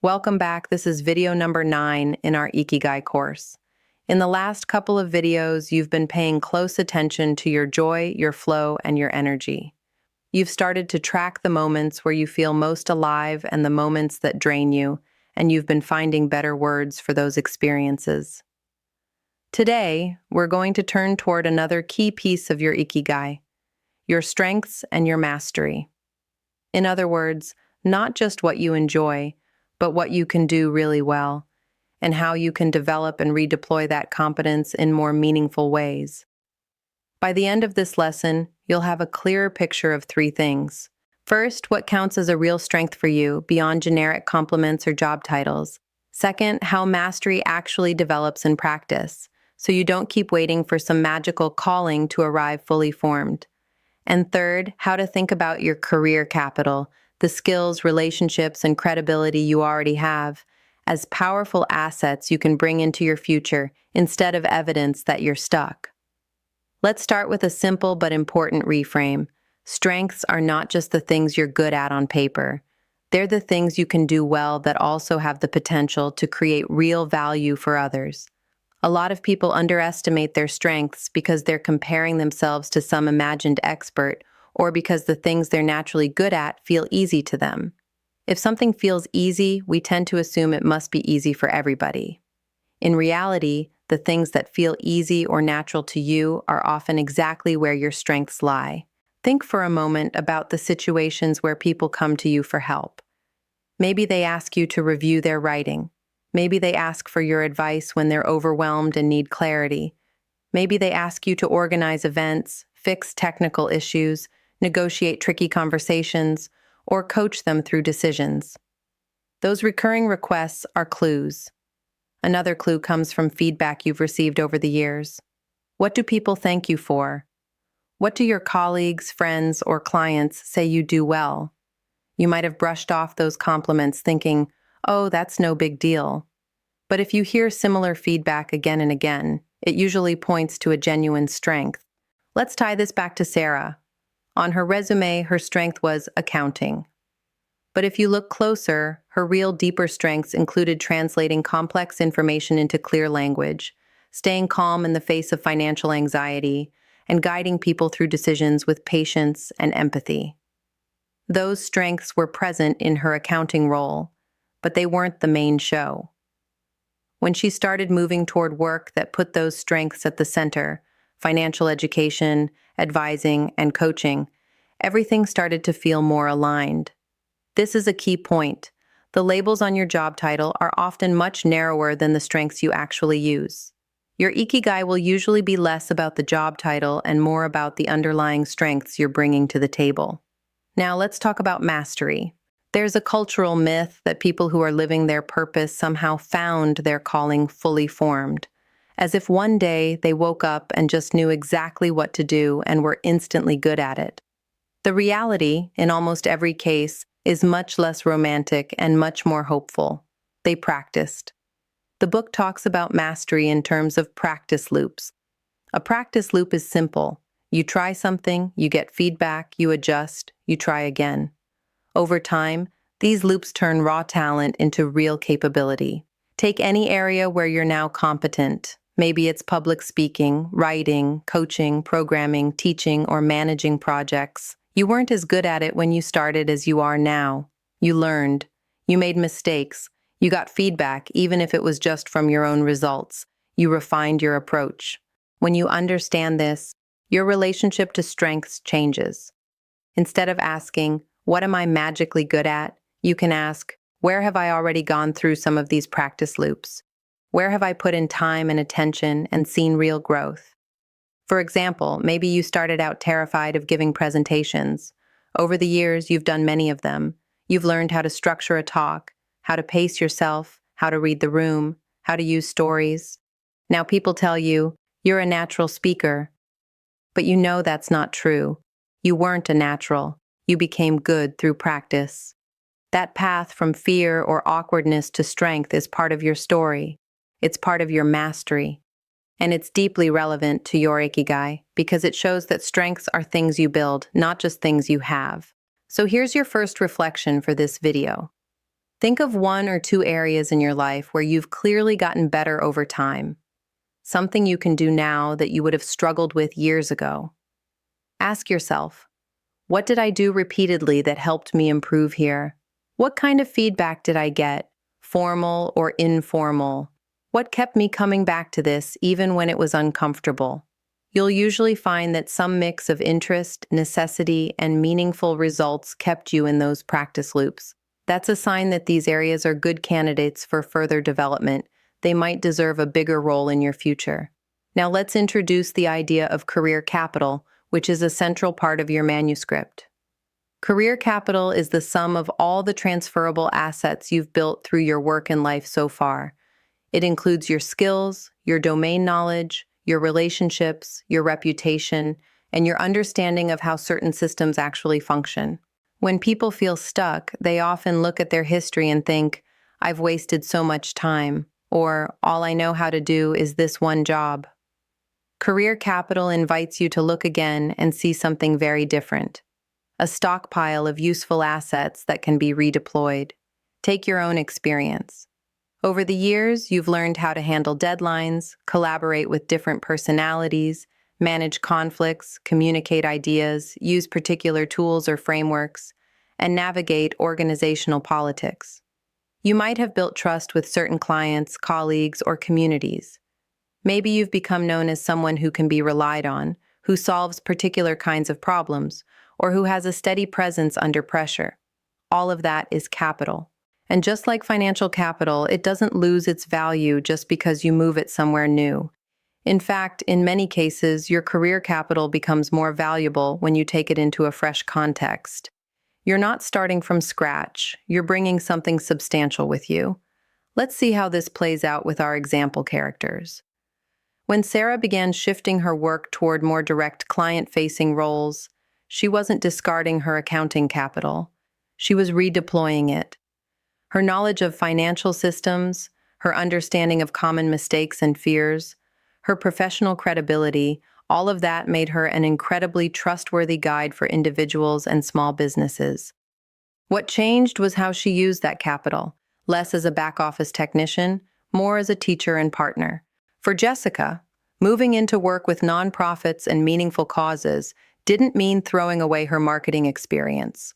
Welcome back. This is video number 9 in our Ikigai course. In the last couple of videos, you've been paying close attention to your joy, your flow, and your energy. You've started to track the moments where you feel most alive and the moments that drain you, and you've been finding better words for those experiences. Today, we're going to turn toward another key piece of your Ikigai, your strengths and your mastery. In other words, not just what you enjoy, but what you can do really well, and how you can develop and redeploy that competence in more meaningful ways. By the end of this lesson, you'll have a clearer picture of 3 things. First, what counts as a real strength for you beyond generic compliments or job titles. Second, how mastery actually develops in practice, so you don't keep waiting for some magical calling to arrive fully formed. And third, how to think about your career capital, the skills, relationships, and credibility you already have, as powerful assets you can bring into your future instead of evidence that you're stuck. Let's start with a simple but important reframe. Strengths are not just the things you're good at on paper. They're the things you can do well that also have the potential to create real value for others. A lot of people underestimate their strengths because they're comparing themselves to some imagined expert, or because the things they're naturally good at feel easy to them. If something feels easy, we tend to assume it must be easy for everybody. In reality, the things that feel easy or natural to you are often exactly where your strengths lie. Think for a moment about the situations where people come to you for help. Maybe they ask you to review their writing. Maybe they ask for your advice when they're overwhelmed and need clarity. Maybe they ask you to organize events, fix technical issues, negotiate tricky conversations, or coach them through decisions. Those recurring requests are clues. Another clue comes from feedback you've received over the years. What do people thank you for? What do your colleagues, friends, or clients say you do well? You might have brushed off those compliments thinking, "Oh, that's no big deal." But if you hear similar feedback again and again, it usually points to a genuine strength. Let's tie this back to Sarah. On her resume, her strength was accounting. But if you look closer, her real deeper strengths included translating complex information into clear language, staying calm in the face of financial anxiety, and guiding people through decisions with patience and empathy. Those strengths were present in her accounting role, but they weren't the main show. When she started moving toward work that put those strengths at the center, financial education, advising, and coaching, everything started to feel more aligned. This is a key point. The labels on your job title are often much narrower than the strengths you actually use. Your Ikigai will usually be less about the job title and more about the underlying strengths you're bringing to the table. Now let's talk about mastery. There's a cultural myth that people who are living their purpose somehow found their calling fully formed, as if one day they woke up and just knew exactly what to do and were instantly good at it. The reality, in almost every case, is much less romantic and much more hopeful. They practiced. The book talks about mastery in terms of practice loops. A practice loop is simple. You try something, you get feedback, you adjust, you try again. Over time, these loops turn raw talent into real capability. Take any area where you're now competent. Maybe it's public speaking, writing, coaching, programming, teaching, or managing projects. You weren't as good at it when you started as you are now. You learned. You made mistakes. You got feedback, even if it was just from your own results. You refined your approach. When you understand this, your relationship to strengths changes. Instead of asking, "What am I magically good at?" you can ask, "Where have I already gone through some of these practice loops? Where have I put in time and attention and seen real growth?" For example, maybe you started out terrified of giving presentations. Over the years, you've done many of them. You've learned how to structure a talk, how to pace yourself, how to read the room, how to use stories. Now people tell you, "You're a natural speaker." But you know that's not true. You weren't a natural. You became good through practice. That path from fear or awkwardness to strength is part of your story. It's part of your mastery. And it's deeply relevant to your Ikigai because it shows that strengths are things you build, not just things you have. So here's your first reflection for this video. Think of one or two areas in your life where you've clearly gotten better over time, something you can do now that you would have struggled with years ago. Ask yourself, what did I do repeatedly that helped me improve here? What kind of feedback did I get, formal or informal? What kept me coming back to this even when it was uncomfortable? You'll usually find that some mix of interest, necessity, and meaningful results kept you in those practice loops. That's a sign that these areas are good candidates for further development. They might deserve a bigger role in your future. Now let's introduce the idea of career capital, which is a central part of your manuscript. Career capital is the sum of all the transferable assets you've built through your work and life so far. It includes your skills, your domain knowledge, your relationships, your reputation, and your understanding of how certain systems actually function. When people feel stuck, they often look at their history and think, I've wasted so much time, or all I know how to do is this one job. Career capital invites you to look again and see something very different. A stockpile of useful assets that can be redeployed. Take your own experience. Over the years, you've learned how to handle deadlines, collaborate with different personalities, manage conflicts, communicate ideas, use particular tools or frameworks, and navigate organizational politics. You might have built trust with certain clients, colleagues, or communities. Maybe you've become known as someone who can be relied on, who solves particular kinds of problems, or who has a steady presence under pressure. All of that is capital. And just like financial capital, it doesn't lose its value just because you move it somewhere new. In fact, in many cases, your career capital becomes more valuable when you take it into a fresh context. You're not starting from scratch, you're bringing something substantial with you. Let's see how this plays out with our example characters. When Sarah began shifting her work toward more direct client-facing roles, she wasn't discarding her accounting capital. She was redeploying it. Her knowledge of financial systems, her understanding of common mistakes and fears, her professional credibility, all of that made her an incredibly trustworthy guide for individuals and small businesses. What changed was how she used that capital, less as a back-office technician, more as a teacher and partner. For Jessica, moving into work with nonprofits and meaningful causes didn't mean throwing away her marketing experience.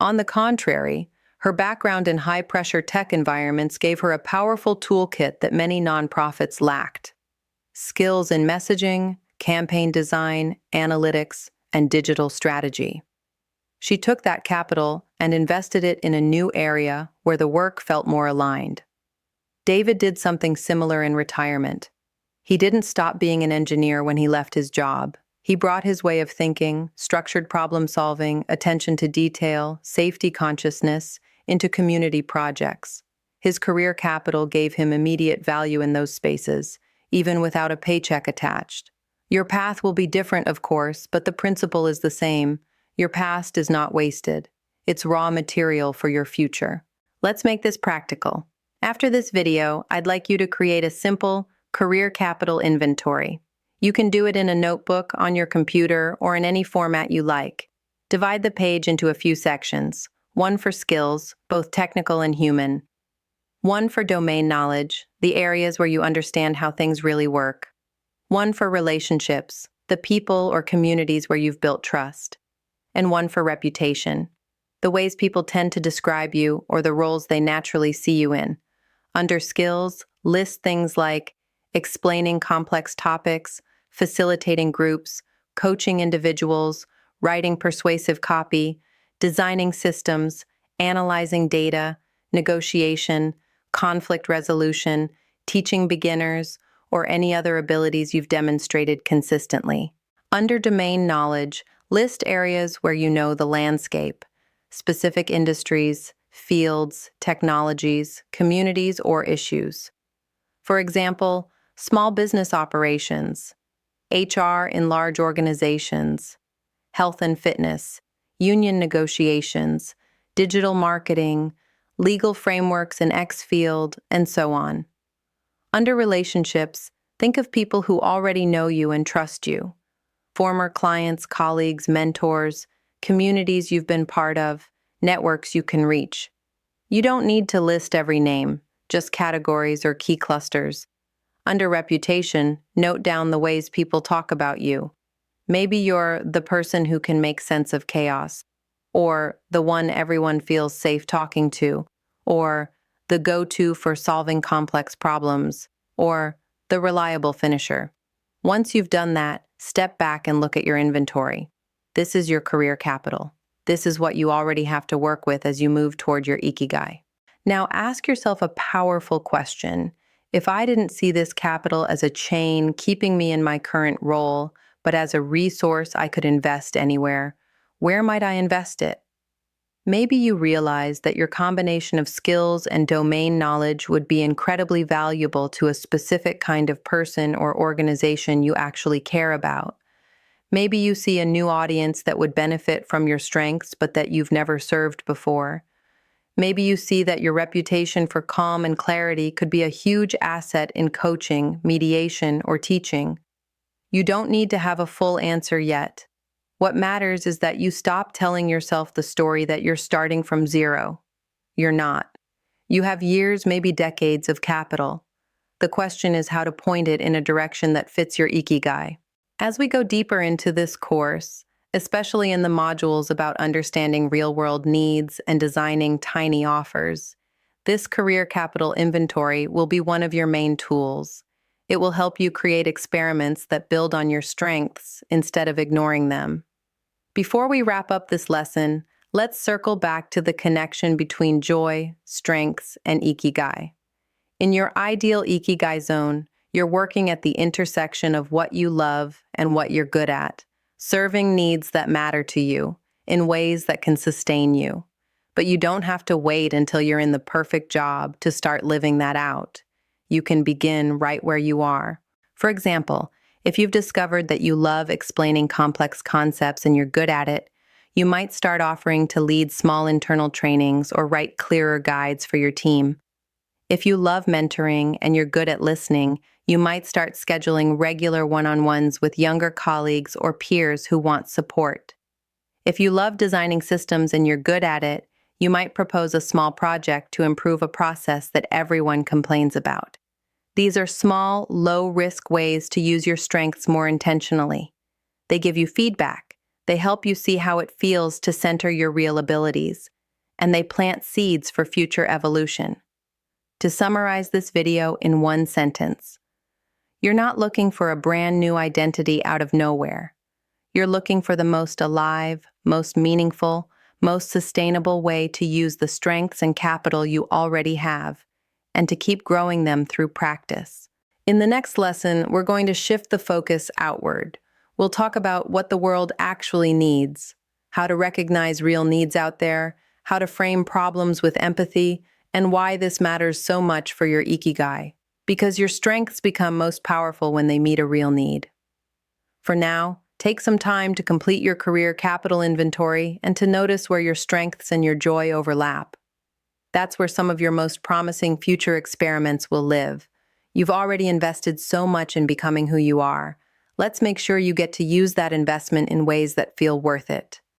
On the contrary, her background in high-pressure tech environments gave her a powerful toolkit that many nonprofits lacked. Skills in messaging, campaign design, analytics, and digital strategy. She took that capital and invested it in a new area where the work felt more aligned. David did something similar in retirement. He didn't stop being an engineer when he left his job. He brought his way of thinking, structured problem-solving, attention to detail, safety consciousness, into community projects. His career capital gave him immediate value in those spaces, even without a paycheck attached. Your path will be different, of course, but the principle is the same. Your past is not wasted. It's raw material for your future. Let's make this practical. After this video, I'd like you to create a simple career capital inventory. You can do it in a notebook, on your computer, or in any format you like. Divide the page into a few sections. One for skills, both technical and human. One for domain knowledge, the areas where you understand how things really work. One for relationships, the people or communities where you've built trust. And one for reputation, the ways people tend to describe you or the roles they naturally see you in. Under skills, list things like explaining complex topics, facilitating groups, coaching individuals, writing persuasive copy, designing systems, analyzing data, negotiation, conflict resolution, teaching beginners, or any other abilities you've demonstrated consistently. Under domain knowledge, list areas where you know the landscape, specific industries, fields, technologies, communities, or issues. For example, small business operations, HR in large organizations, health and fitness, union negotiations, digital marketing, legal frameworks in X field, and so on. Under relationships, think of people who already know you and trust you. Former clients, colleagues, mentors, communities you've been part of, networks you can reach. You don't need to list every name, just categories or key clusters. Under reputation, note down the ways people talk about you. Maybe you're the person who can make sense of chaos, or the one everyone feels safe talking to, or the go-to for solving complex problems, or the reliable finisher. Once you've done that, step back and look at your inventory. This is your career capital. This is what you already have to work with as you move toward your Ikigai. Now ask yourself a powerful question. If I didn't see this capital as a chain keeping me in my current role, but as a resource I could invest anywhere, where might I invest it? Maybe you realize that your combination of skills and domain knowledge would be incredibly valuable to a specific kind of person or organization you actually care about. Maybe you see a new audience that would benefit from your strengths but that you've never served before. Maybe you see that your reputation for calm and clarity could be a huge asset in coaching, mediation, or teaching. You don't need to have a full answer yet. What matters is that you stop telling yourself the story that you're starting from zero. You're not. You have years, maybe decades of capital. The question is how to point it in a direction that fits your Ikigai. As we go deeper into this course, especially in the modules about understanding real-world needs and designing tiny offers, this career capital inventory will be one of your main tools. It will help you create experiments that build on your strengths instead of ignoring them. Before we wrap up this lesson, let's circle back to the connection between joy, strengths, and Ikigai. In your ideal Ikigai zone, you're working at the intersection of what you love and what you're good at, serving needs that matter to you in ways that can sustain you. But you don't have to wait until you're in the perfect job to start living that out. You can begin right where you are. For example, if you've discovered that you love explaining complex concepts and you're good at it, you might start offering to lead small internal trainings or write clearer guides for your team. If you love mentoring and you're good at listening, you might start scheduling regular one-on-ones with younger colleagues or peers who want support. If you love designing systems and you're good at it, you might propose a small project to improve a process that everyone complains about. These are small, low-risk ways to use your strengths more intentionally. They give you feedback, they help you see how it feels to center your real abilities, and they plant seeds for future evolution. To summarize this video in one sentence, you're not looking for a brand new identity out of nowhere. You're looking for the most alive, most meaningful, most sustainable way to use the strengths and capital you already have, and to keep growing them through practice. In the next lesson, we're going to shift the focus outward. We'll talk about what the world actually needs, how to recognize real needs out there, how to frame problems with empathy, and why this matters so much for your Ikigai. Because your strengths become most powerful when they meet a real need. For now, take some time to complete your career capital inventory and to notice where your strengths and your joy overlap. That's where some of your most promising future experiments will live. You've already invested so much in becoming who you are. Let's make sure you get to use that investment in ways that feel worth it.